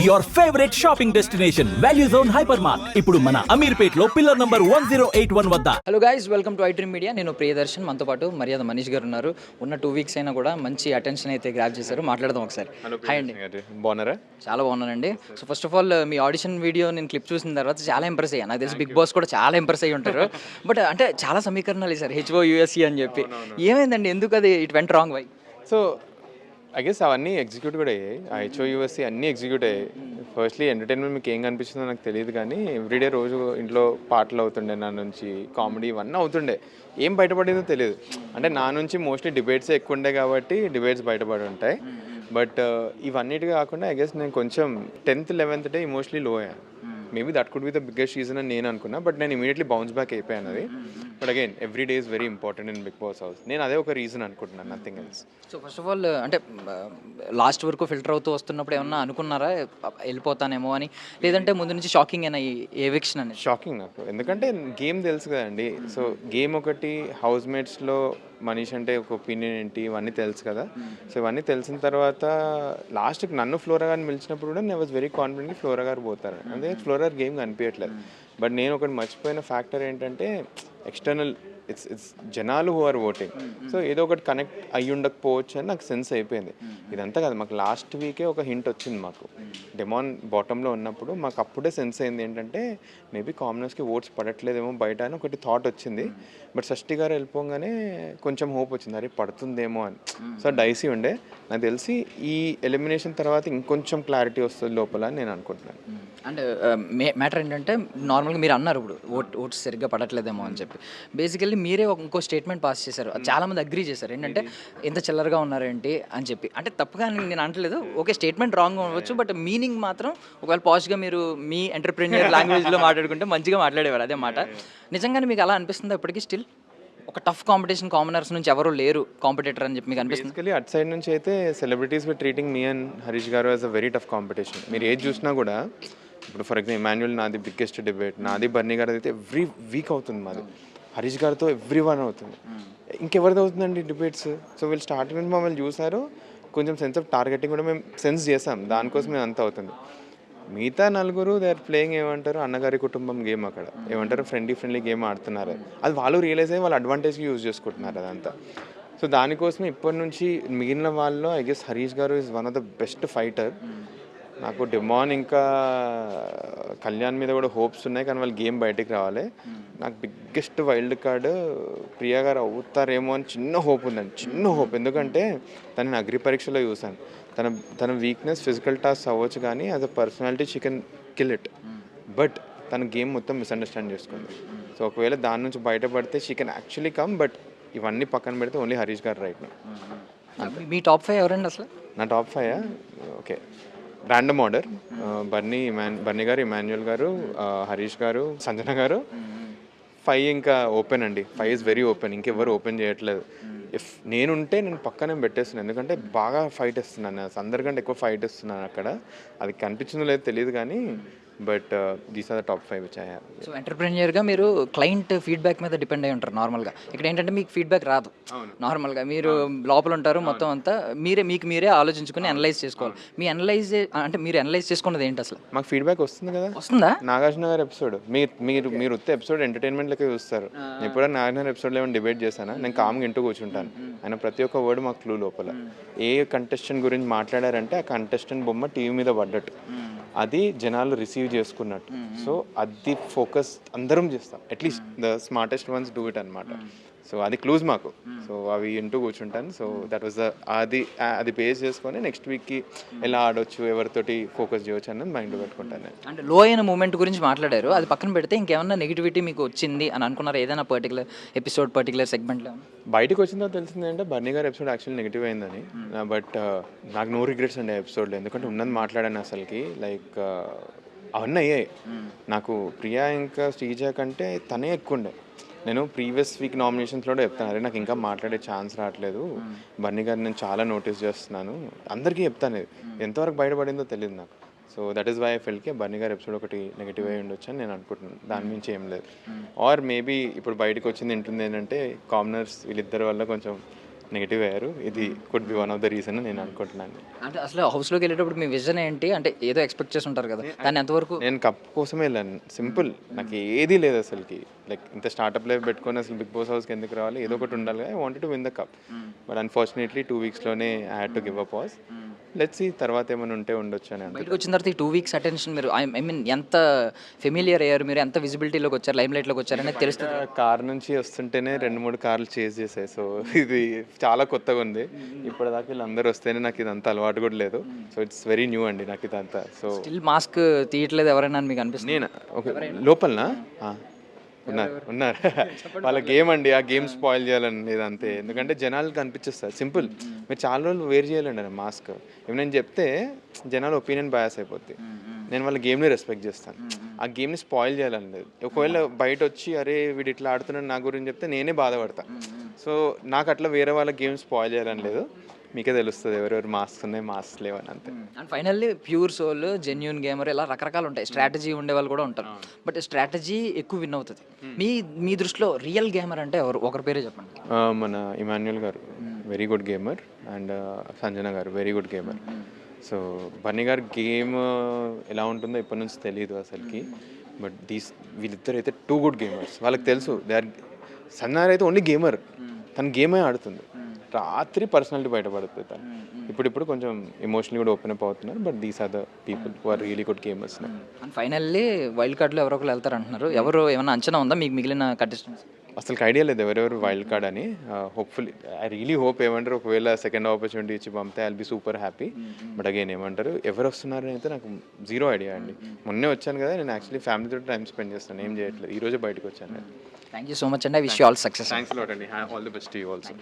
your favorite shopping destination, Value Zone Hypermart. ఇప్పుడు మన అమీర్పేట్ లో పిల్లర్ నంబర్ 1081 వద్ద. Hello guys, welcome to iDream media. నేను ప్రియదర్శన్, మనతో పాటు మర్యాద మనీష్ గారు ఉన్నారు. ఉన్న 2 వీక్స్ అయినా కూడా మంచి అటెన్షన్ అయితే గ్రాప్ చేశారు. మాట్లాడదాం ఒకసారి. హాయ్ అండి. బాగున్నారా? చాలా బాగున్నానండి. So first of all me audition video నేను క్లిప్ చూసిన తర్వాత చాలా ఇంప్రెస్ అయ్యాను. నాకు తెలిసి బిగ్ బాస్ కూడా చాలా ఇంప్రెస్ అయ్యి ఉంటారు. బట్ అంటే చాలా సమీకరణాలు వేశారు, HOUSE అని చెప్పి. ఏమైందండి, ఎందుకు అది it went wrong why? So I guess అవన్నీ ఎగ్జిక్యూట్ కూడా అయ్యాయి. ఆ HOUSE అన్నీ ఎగ్జిక్యూట్ అయ్యాయి. ఫస్ట్లీ ఎంటర్టైన్మెంట్ మీకు ఏం కనిపిస్తుందో నాకు తెలియదు, కానీ ఎవ్రీడే రోజు ఇంట్లో పాటలు అవుతుండే, నా నుంచి కామెడీ ఇవన్నీ అవుతుండే. ఏం బయటపడిందో తెలియదు. అంటే నా నుంచి మోస్ట్లీ డిబేట్సే ఎక్కువ ఉండే కాబట్టి డిబేట్స్ బయటపడి ఉంటాయి. బట్ ఇవన్నిటి కాకుండా ఐ గెస్ నేను కొంచెం 10th 11th డే ఇమోషనలీ లో అయ్యాను. Maybe that could be the biggest reason అని నేను అనుకున్నా. బట్ నేను ఇమీడియట్లీ బౌన్స్ బ్యాక్ అయిపోయాను అది. But again every day is very important in Bigg Boss house. నేను అదే ఒక రీజన్ అనుకుంటున్నాను, nothing else. So first of all అంటే లాస్ట్ వరకు ఫిల్టర్ అవుతూ వస్తున్నప్పుడు ఏమన్నా అనుకున్నారా వెళ్ళిపోతానేమో అని, లేదంటే ముందు నుంచి షాకింగ్ అయినా ఈ ఎవిక్షన్ అనేది? షాకింగ్ నాకు, ఎందుకంటే గేమ్ తెలుసు కదండి. సో గేమ్ ఒకటి, హౌస్ మేట్స్లో మనీష్ అంటే ఒక ఒపీనియన్ ఏంటి, ఇవన్నీ తెలుసు కదా. సో ఇవన్నీ తెలిసిన తర్వాత లాస్ట్కి నన్ను ఫ్లోరా గారిని పిలిచినప్పుడు కూడా నేను వాజ్ వెరీ కాన్ఫిడెంట్గా ఫ్లోరా గారు పోతారు. అదే ఫ్లోరా గేమ్ కనిపించట్లేదు. బట్ నేను ఒకటి మర్చిపోయిన ఫ్యాక్టర్ ఏంటంటే ఎక్స్టర్నల్ ఇట్స్ జనాలు హూ ఆర్ ఓటింగ్. సో ఏదో ఒకటి కనెక్ట్ అయ్యి ఉండకపోవచ్చు అని నాకు సెన్స్ అయిపోయింది. ఇదంతా కాదు, మాకు లాస్ట్ వీకే ఒక హింట్ వచ్చింది. మాకు డెమాన్ బాటంలో ఉన్నప్పుడు మాకు అప్పుడే సెన్స్ అయింది ఏంటంటే మేబీ కామనర్స్కి ఓట్స్ పడట్లేదేమో బయట అని ఒకటి థాట్ వచ్చింది. బట్ షష్ఠి గారు వెళ్ళిపోగానే కొంచెం హోప్ వచ్చింది, అరే పడుతుందేమో అని. సో డైసీ ఉండే. నాకు తెలిసి ఈ ఎలిమినేషన్ తర్వాత ఇంకొంచెం క్లారిటీ వస్తుంది లోపల అని నేను అనుకుంటున్నాను. అండ్ మ్యాటర్ ఏంటంటే నార్మల్గా మీరు అన్నారు ఇప్పుడు ఓట్స్ సరిగ్గా పడట్లేదేమో అని చెప్పి. బేసికల్లీ మీరే ఇంకో స్టేట్మెంట్ పాస్ చేశారు, చాలామంది అగ్రీ చేశారు. ఏంటంటే ఎంత చిల్లరగా ఉన్నారేంటి అని చెప్పి. అంటే తప్పుగా నేను అంటలేదు, ఓకే స్టేట్మెంట్ రాంగ్ అవ్వచ్చు, బట్ మీనింగ్ మాత్రం ఒకవేళ పాజిటివ్గా మీరు మీ ఎంటర్ప్రెన్యూర్ లాంగ్వేజ్లో మాట్లాడుకుంటే మంచిగా మాట్లాడేవారు. అదే మాట. నిజంగానే మీకు అలా అనిపిస్తుందా ఇప్పటికీ? స్టిల్ ఒక టఫ్ కాంపిటీషన్, కామనర్స్ నుంచి ఎవరు లేరు కాంపిటేటర్ అని చెప్పి మీకు అనిపిస్తుంది? బేసికలీ అట్ సైడ్ నుంచి అయితే celebrities with treating me and Harish garu as a very tough competition. మీరు ఏది చూసినా కూడా, ఇప్పుడు ఫర్ ఎగ్జాంపుల్ ఇమాన్యుయల్ నాది బిగ్గెస్ట్ డిబేట్, నాది బర్నీ గారు అయితే ఎవ్రీ వీక్ అవుతుంది, మాది హరీష్ గారితో ఎవ్రీ వన్ అవుతుంది. ఇంకెవరిది అవుతుందండి డిబేట్స్? సో వీళ్ళు స్టార్టింగ్ నుంచి మమ్మల్ని చూసారు, కొంచెం సెన్స్ ఆఫ్ టార్గెటింగ్ కూడా మేము సెన్స్ చేసాం, దానికోసం మేము అంత అవుతుంది. మిగతా నలుగురు దే ఆర్ ప్లేయింగ్ ఏమంటారు అన్నగారి కుటుంబం గేమ్, అక్కడ ఏమంటారు ఫ్రెండ్లీ గేమ్ ఆడుతున్నారు. అది వాళ్ళు రియలైజ్ అయ్యి వాళ్ళు అడ్వాంటేజ్కి యూజ్ చేసుకుంటున్నారు అదంతా. సో దానికోసం ఇప్పటి నుంచి మిగిలిన వాళ్ళు ఐ గెస్ హరీష్ గారు is one of the best fighter. నాకు డెమాన్ ఇంకా కళ్యాణ్ మీద కూడా హోప్స్ ఉన్నాయి, కానీ వాళ్ళు గేమ్ బయటికి రావాలి. నాకు బిగ్గెస్ట్ వైల్డ్ కార్డ్ ప్రియా గారు అవుతారేమో అని చిన్న హోప్ ఉందండి, చిన్న హోప్. ఎందుకంటే తనని అగ్రి పరీక్షలో చూశాను. తన వీక్నెస్ ఫిజికల్ టాస్క్ అవ్వచ్చు, కానీ as a personality she can kill it. But తన గేమ్ మొత్తం మిస్అండర్స్టాండ్ చేసుకుంది. సో ఒకవేళ దాని నుంచి బయటపడితే she can actually come. But ఇవన్నీ పక్కన పెడితే ఓన్లీ హరీష్ గారు రైట్ నా. మీ టాప్ 5 ఎవరండి అసలు? నా టాప్ 5 ఓకే, ర్యాండమ్ ఆర్డర్: బర్నీ గారు, ఇమాన్యుయల్ గారు, హరీష్ గారు, సంజన గారు. 5 ఇంకా ఓపెన్ అండి. 5 ఇస్ వెరీ ఓపెన్, ఇంకెవ్వరు ఓపెన్ చేయట్లేదు. ఇఫ్ నేనుంటే నేను పక్కనే పెట్టేస్తున్నాను, ఎందుకంటే బాగా ఫైట్ ఇస్తున్నాను, అందరికంటే ఎక్కువ ఫైట్ ఇస్తున్నాను అక్కడ. అది కనిపించిందో లేదో తెలియదు కానీ but these are the top 5 which I have. So ఎంటర్ప్రెన్యూర్గా మీరు క్లయింట్ ఫీడ్బ్యాక్ మీద డిపెండ్ అయి ఉంటారు నార్మల్గా. ఇక్కడ ఏంటంటే మీకు ఫీడ్బ్యాక్ రాదు నార్మల్గా, మీరు లోపల ఉంటారు, మొత్తం అంతా మీరే ఆలోచించుకుని అనలైజ్ చేసుకోవాలి. మీరు అనలైజ్ చేసుకున్నది ఏంటి అసలు? మాకు ఫీడ్బ్యాక్ వస్తుంది కదా. వస్తుందా? నాగార్జున గారి ఎపిసోడ్ మీరు వస్తే ఎపిసోడ్ ఎంటర్టైన్మెంట్ లెక్క చూస్తారు. నేను ఎప్పుడైనా నాగార్జున ఎపిసోడ్లో ఏమైనా డిబేట్ చేశానా? నేను కామ్గా ఇంటూ కూర్చుంటాను. ఆయన ప్రతి ఒక్క వర్డ్ మాకు క్లూ లోపల. ఏ కంటెస్టెంట్ గురించి మాట్లాడారంటే ఆ కంటెస్టెంట్ బొమ్మ టీవీ మీద పడ్డట్టు, అది జనాలు రిసీవ్ చేసుకున్నట్టు. సో అది ఫోకస్ అందరం చేస్తాం, at least the smartest once do it అనమాట. సో అది క్లూజ్ మాకు. సో అవి ఇంటూ కూర్చుంటాను. సో దట్ వాజ్ అది బేస్ చేసుకొని నెక్స్ట్ వీక్కి ఎలా ఆడొచ్చు, ఎవరితోటి ఫోకస్ చేయవచ్చు అన్నది మైండ్లో పెట్టుకుంటాను. అంటే లో అయిన మూమెంట్ గురించి మాట్లాడారు, అది పక్కన పెడితే ఇంకేమన్నా నెగిటివిటీ మీకు వచ్చింది అని అనుకున్నారు ఏదైనా పర్టికులర్ ఎపిసోడ్, పర్టికులర్ సెగ్మెంట్లో? బయటకు వచ్చిందో తెలిసింది అంటే బర్నీ గారి ఎపిసోడ్ యాక్చువల్లీ నెగిటివ్ అయిందని. బట్ నాకు నో రిగ్రెట్స్ అండి ఆ ఎపిసోడ్లో, ఎందుకంటే ఉన్నది మాట్లాడాను అసలుకి. లైక్ అవన్నీ అయ్యాయి. నాకు ప్రియా ఇంకా శ్రీజ కంటే తనే ఎక్కువ ఉండే. నేను ప్రీవియస్ వీక్ నామినేషన్స్లో చెప్తాను, అరే నాకు ఇంకా మాట్లాడే ఛాన్స్ రావట్లేదు, బర్నీ గారిని నేను చాలా నోటీస్ చేస్తున్నాను, అందరికీ చెప్తాను. ఇది ఎంతవరకు బయటపడిందో తెలియదు నాకు. So that is why I felt కి బర్నీ గారి ఎపిసోడ్ ఒకటి నెగిటివ్ అయి ఉండొచ్చు అని నేను అనుకుంటున్నాను. దాని మించి ఏం లేదు. ఆర్ మేబీ ఇప్పుడు బయటకు వచ్చింది ఏంటుంది ఏంటంటే కామనర్స్ వీళ్ళిద్దరి వల్ల కొంచెం నెగిటివ్ అయ్యారు. ఇది could be one of the reason నేను అనుకుంటున్నాను. అంటే అసలు హౌస్లోకి వెళ్ళేటప్పుడు మీ విజన్ ఏంటి? అంటే ఏదో ఎక్స్పెక్ట్ చేసి ఉంటారు కదా, దాన్ని ఎంతవరకు? నేను కప్ కోసమే వెళ్ళాను. సింపుల్, నాకు ఏదీ లేదు అసలుకి. లైక్ ఇంత స్టార్ట్అప్ లైఫ్ పెట్టుకొని అసలు బిగ్ బాస్ హౌస్కి ఎందుకు రావాలి, ఏదో ఒకటి ఉండాలి. I wanted to win the cup, but unfortunately 2 వీక్స్లోనే I had to give a pause. Let's see తర్వాత ఏమైనా ఉంటే ఉండొచ్చు అని అనుకుంటున్నాను. బయటకు వచ్చిన తర్వాత ఈ 2 వీక్స్ అటెన్షన్ మీరు ఐ మీన్ ఎంత ఫెమిలియర్ అయ్యారు, మీరు ఎంత విజిబిలిటీలోకి వచ్చారు, లైమ్ లైట్లోకి వచ్చారు అనేది తెలుస్తుంది. కార్ నుంచి వస్తుంటేనే 2-3 కార్లు చేజ్ చేసాయి. సో ఇది చాలా కొత్తగా ఉంది. ఇప్పటిదాకా వీళ్ళందరూ వస్తేనే నాకు ఇదంతా అలవాటు కూడా లేదు. సో ఇట్స్ వెరీ న్యూ అండి నాకు ఇదంతా. సో స్టిల్ మాస్క్ తీయట్లేదు ఎవరైనా అని మీకు అనిపిస్తుంది? నేను ఓకే లోపలనా ఉన్నారు వాళ్ళ గేమ్ అండి, ఆ గేమ్ స్పాయిల్ చేయాలని ఇది అంతే. ఎందుకంటే జనాలకు అనిపించేస్తారు సింపుల్, మీరు చాలా రోజులు వేర్ చేయాలండి మాస్క్. ఏమైనా చెప్తే జనాల ఒపీనియన్ బయాస్ అయిపోద్ది. నేను వాళ్ళ గేమ్ని రెస్పెక్ట్ చేస్తాను, ఆ గేమ్ని స్పాయిల్ చేయాలని లేదు. ఒకవేళ బయట వచ్చి అరే వీడు ఇట్లా ఆడుతున్నాడు నా గురించి చెప్తే నేనే బాధపడతాను. సో నాకు అట్లా వేరే వాళ్ళ గేమ్ స్పాయిల్ చేయాలని లేదు. మీకే తెలుస్తుంది ఎవరెవరు మాస్క్ ఉన్నాయి మాస్క్ లేవని అంతే. And finally pure soul, genuine gamer ఇలా రకరకాలు ఉంటాయి. స్ట్రాటజీ ఉండే వాళ్ళు కూడా ఉంటారు, బట్ స్ట్రాటజీ ఎక్కువ విన్ అవుతుంది. మీ దృష్టిలో రియల్ గేమర్ అంటే ఎవరు? ఒకరి పేరే చెప్పండి. మన Emmanuel garu very good gamer, and Sanjana garu very good gamer. So Bunny garu game ఎలా ఉంటుందో ఇప్పటి నుంచి తెలియదు అసలుకి, బట్ వీళ్ళిద్దరు అయితే 2 గుడ్ గేమర్స్. వాళ్ళకి తెలుసు దే ఆర్. సన్నార్ అయితే ఓన్లీ గేమర్, తన గేమే ఆడుతుంది. రాత్రి పర్సనాలిటీ బయటపడుతుంది తను. ఇప్పుడు కొంచెం ఎమోషనల్ కూడా ఓపెన్ అప్ అవుతున్నారు, but these are the people who are really good gamers. And finally wild కార్డ్లో ఎవరో ఒకరు వెళ్తారు అంటున్నారు. ఎవరు ఏమైనా అంచనా ఉందా మీకు మిగిలిన కంటెస్టెంట్స్? అసలు ఐడియా లేదు ఎవరెవరు వైల్డ్ కార్డ్ అని. హోప్ఫుల్లీ ఐ రియలీ హోప్ ఏమంటారు ఒకవేళ సెకండ్ ఆపర్చునిటీ ఇచ్చి పంపితే I'll be super happy. But again ఏమంటారు ఎవరు వస్తున్నారని అయితే నాకు జీరో ఐడియా అండి. మొన్నే వచ్చాను కదా, నేను యాక్చువల్లీ ఫ్యామిలీతో టైం స్పెండ్ చేస్తాను, ఏం చేయట్లేదు. ఈరోజే బయటకు వచ్చాను. థ్యాంక్ యూ సో మచ్ అండి. I wish you all success. Thanks lot అండి. All the best to you also.